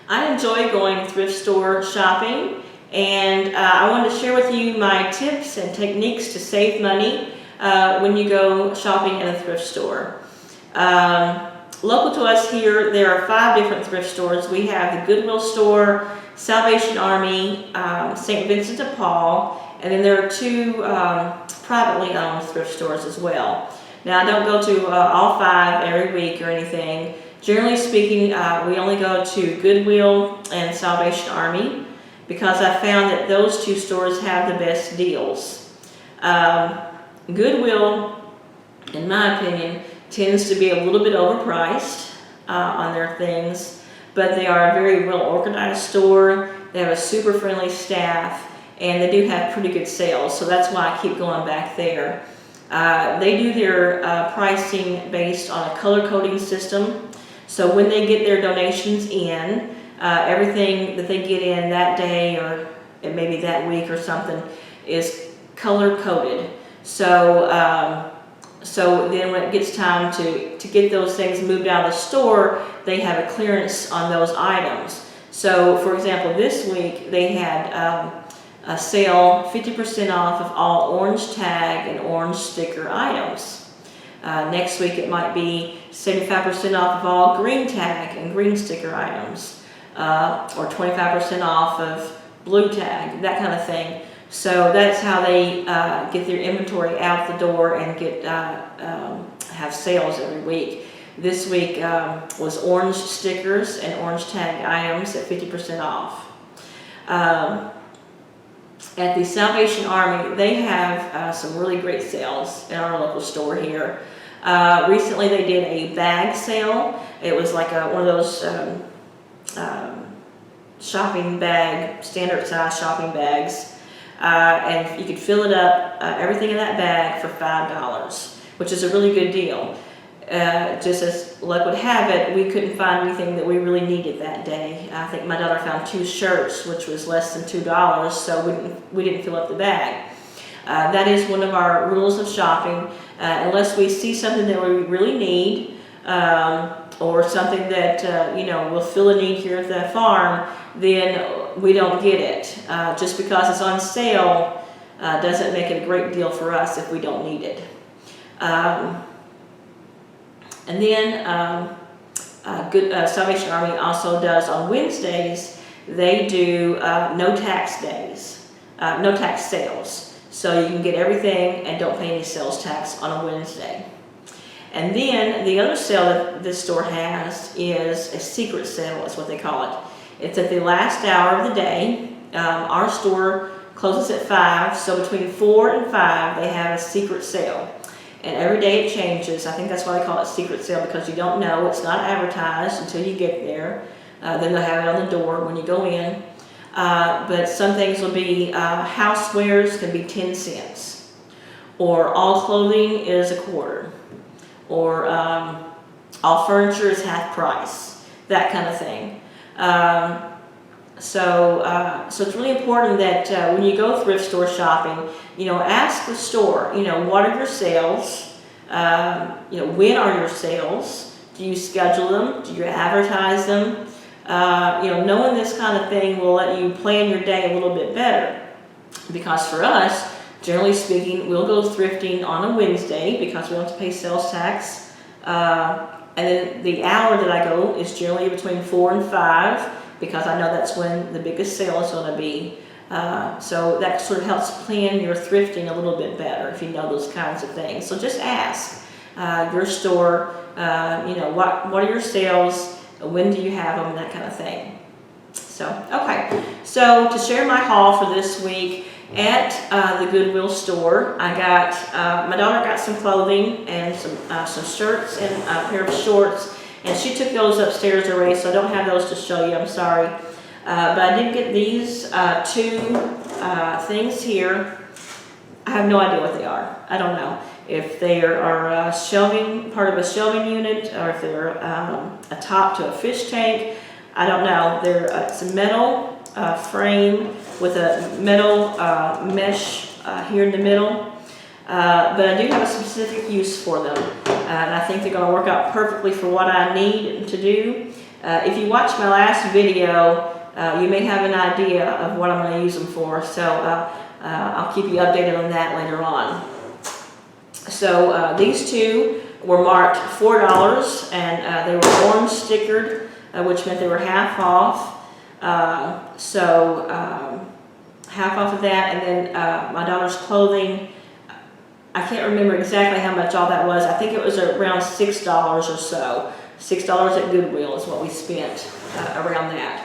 I enjoy going thrift store shopping, and I wanted to share with you my tips and techniques to save money when you go shopping at a thrift store. Local to us here, there are 5 different thrift stores. We have the Goodwill store, Salvation Army, St. Vincent de Paul, and then there are 2 privately owned thrift stores as well. Now, I don't go to all 5 every week or anything. Generally speaking, we only go to Goodwill and Salvation Army because I found that those 2 stores have the best deals. Goodwill, in my opinion, tends to be a little bit overpriced on their things, but they are a very well organized store. They have a super friendly staff, and they do have pretty good sales, so that's why I keep going back there. They do their pricing based on a color coding system. So when they get their donations in, everything that they get in that day or maybe that week or something is color coded. So so then when it gets time to get those things moved out of the store, they have a clearance on those items. So for example, this week they had a sale 50% off of all orange tag and orange sticker items. Next week it might be 75% off of all green tag and green sticker items, or 25% off of blue tag, that kind of thing. So that's how they get their inventory out the door and get have sales every week. This week was orange stickers and orange tag items at 50% off. At the Salvation Army, they have some really great sales in our local store here. Recently they did a bag sale. It was like one of those shopping bag, standard size shopping bags. And you could fill it up, everything in that bag for $5, which is a really good deal. Just as luck would have it, we couldn't find anything that we really needed that day. I think my daughter found 2 shirts, which was less than $2, so we didn't fill up the bag. That is one of our rules of shopping. Unless we see something that we really need, or something that will fill a need here at the farm, then we don't get it. Just because it's on sale doesn't make it a great deal for us if we don't need it. And then Salvation Army also does on Wednesdays, they do no tax days, no tax sales. So you can get everything and don't pay any sales tax on a Wednesday. And then the other sale that this store has is a secret sale, is what they call it. It's at the last hour of the day. Our store closes at 5, so between 4 and 5 they have a secret sale. And every day it changes. I think that's why they call it secret sale, because you don't know. It's not advertised until you get there. Then they'll have it on the door when you go in. But some things will be housewares can be 10 cents, or all clothing is a quarter, or all furniture is half price, that kind of thing. So it's really important that when you go thrift store shopping, ask the store, what are your sales? When are your sales? Do you schedule them? Do you advertise them? Knowing this kind of thing will let you plan your day a little bit better. Because for us, generally speaking, we'll go thrifting on a Wednesday because we don't have to pay sales tax. And then the hour that I go is generally between 4 and 5 because I know that's when the biggest sale is going to be. So that sort of helps plan your thrifting a little bit better if you know those kinds of things. So just ask your store, what are your sales? When do you have them, that kind of thing. So, okay. So to share my haul for this week at the Goodwill store, I got, my daughter got some clothing and some shirts and a pair of shorts, and she took those upstairs already, so I don't have those to show you, I'm sorry. But I did get these 2 things here. I have no idea what they are. I don't know if they are shelving, part of a shelving unit, or if they're a top to a fish tank. I don't know. It's a metal frame with a metal mesh here in the middle. But I do have a specific use for them. And I think they're going to work out perfectly for what I need to do. If you watch my last video, you may have an idea of what I'm going to use them for, so I'll keep you updated on that later on. So these two were marked $4, and they were orange stickered, which meant they were half off. Half off of that, and then my daughter's clothing, I can't remember exactly how much all that was. I think it was around $6 or so. $6 at Goodwill is what we spent around that.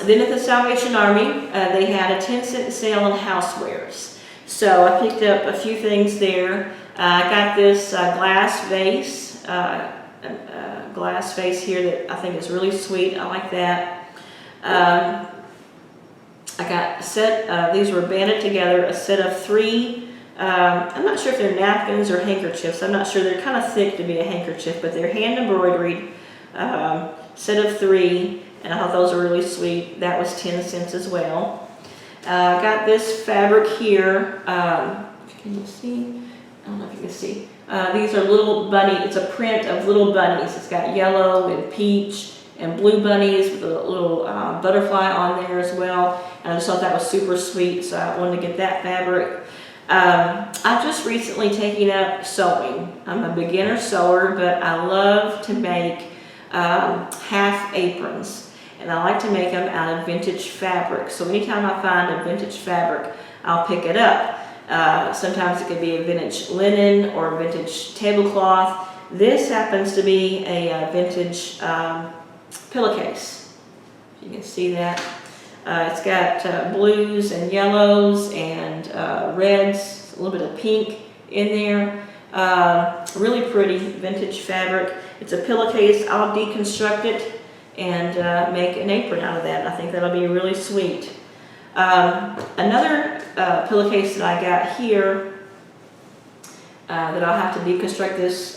Then at the Salvation Army, they had a 10-cent sale on housewares. So I picked up a few things there. I got this glass vase here that I think is really sweet. I like that. I got a set, these were banded together, a set of 3, I'm not sure if they're napkins or handkerchiefs. I'm not sure. They're kind of thick to be a handkerchief, but they're hand embroidered, set of 3, and I thought those were really sweet. That was 10 cents as well. Got this fabric here. Can you see? I don't know if you can see. These are little bunny, it's a print of little bunnies. It's got yellow and peach and blue bunnies with a little butterfly on there as well. And I just thought that was super sweet, so I wanted to get that fabric. I've just recently taken up sewing. I'm a beginner sewer, but I love to make half aprons. And I like to make them out of vintage fabric. So anytime I find a vintage fabric, I'll pick it up. Sometimes it could be a vintage linen or a vintage tablecloth. This happens to be a vintage pillowcase. You can see that. It's got blues and yellows and reds, a little bit of pink in there. Really pretty vintage fabric. It's a pillowcase. I'll deconstruct it and make an apron out of that. I think that'll be really sweet. Another pillowcase that I got here that I'll have to deconstruct this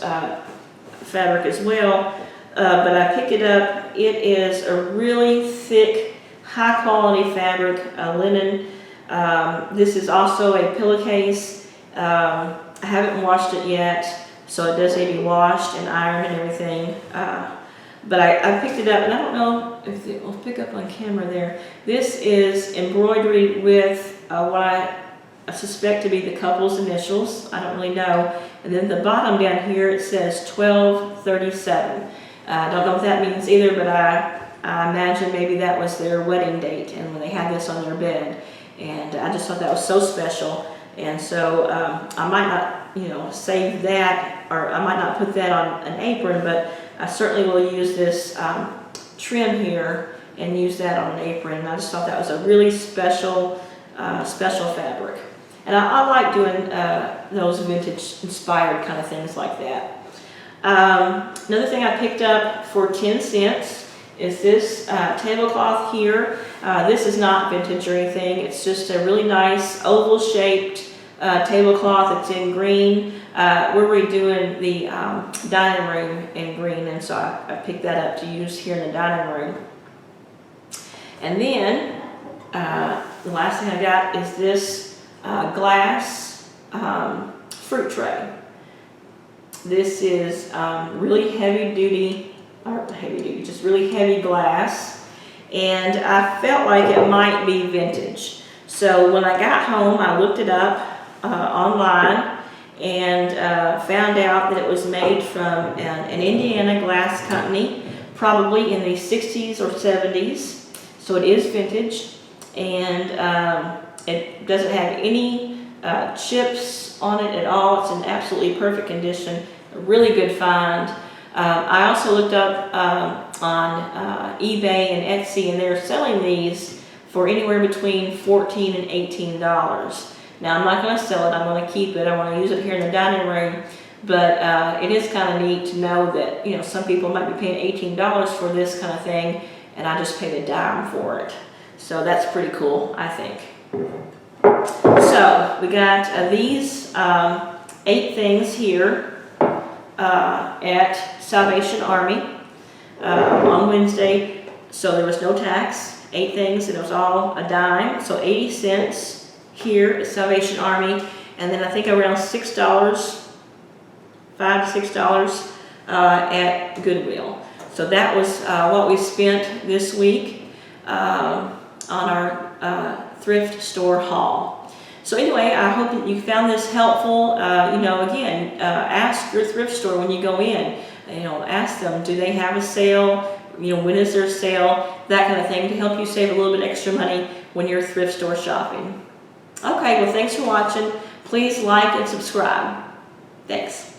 fabric as well, but I picked it up. It is a really thick, high quality fabric, linen. This is also a pillowcase. I haven't washed it yet, so it does need to be washed and ironed and everything. But I picked it up, and I don't know if it will pick up on camera there. This is embroidered with what I suspect to be the couple's initials. I don't really know. And then the bottom down here, it says 1237. I don't know what that means either, but I imagine maybe that was their wedding date and when they had this on their bed. And I just thought that was so special. And so I might not, save that, or I might not put that on an apron, but I certainly will use this trim here and use that on an apron. And I just thought that was a really special fabric. And I like doing those vintage inspired kind of things like that. Another thing I picked up for 10 cents is this tablecloth here. This is not vintage or anything. It's just a really nice oval shaped tablecloth. It's in green. We're redoing the dining room in green, and so I picked that up to use here in the dining room. And then the last thing I got is this glass fruit tray. This is really heavy duty, just really heavy glass, and I felt like it might be vintage. So when I got home, I looked it up online and found out that it was made from an Indiana glass company, probably in the 60s or 70s. So it is vintage, and it doesn't have any chips on it at all. It's in absolutely perfect condition. A really good find. I also looked up on eBay and Etsy, and they're selling these for anywhere between $14 and $18. Now, I'm not going to sell it. I'm going to keep it. I want to use it here in the dining room. But it is kind of neat to know that, some people might be paying $18 for this kind of thing, and I just paid a dime for it. So that's pretty cool, I think. So we got these 8 things here at Salvation Army on Wednesday. So there was no tax, 8 things, and it was all a dime. So 80 cents here at Salvation Army, and then I think around $6, $5 to $6 at Goodwill. So that was what we spent this week on our thrift store haul. So anyway, I hope that you found this helpful. Again, ask your thrift store when you go in. Ask them, do they have a sale? When is their sale? That kind of thing, to help you save a little bit extra money when you're thrift store shopping. Okay, well, thanks for watching. Please like and subscribe. Thanks.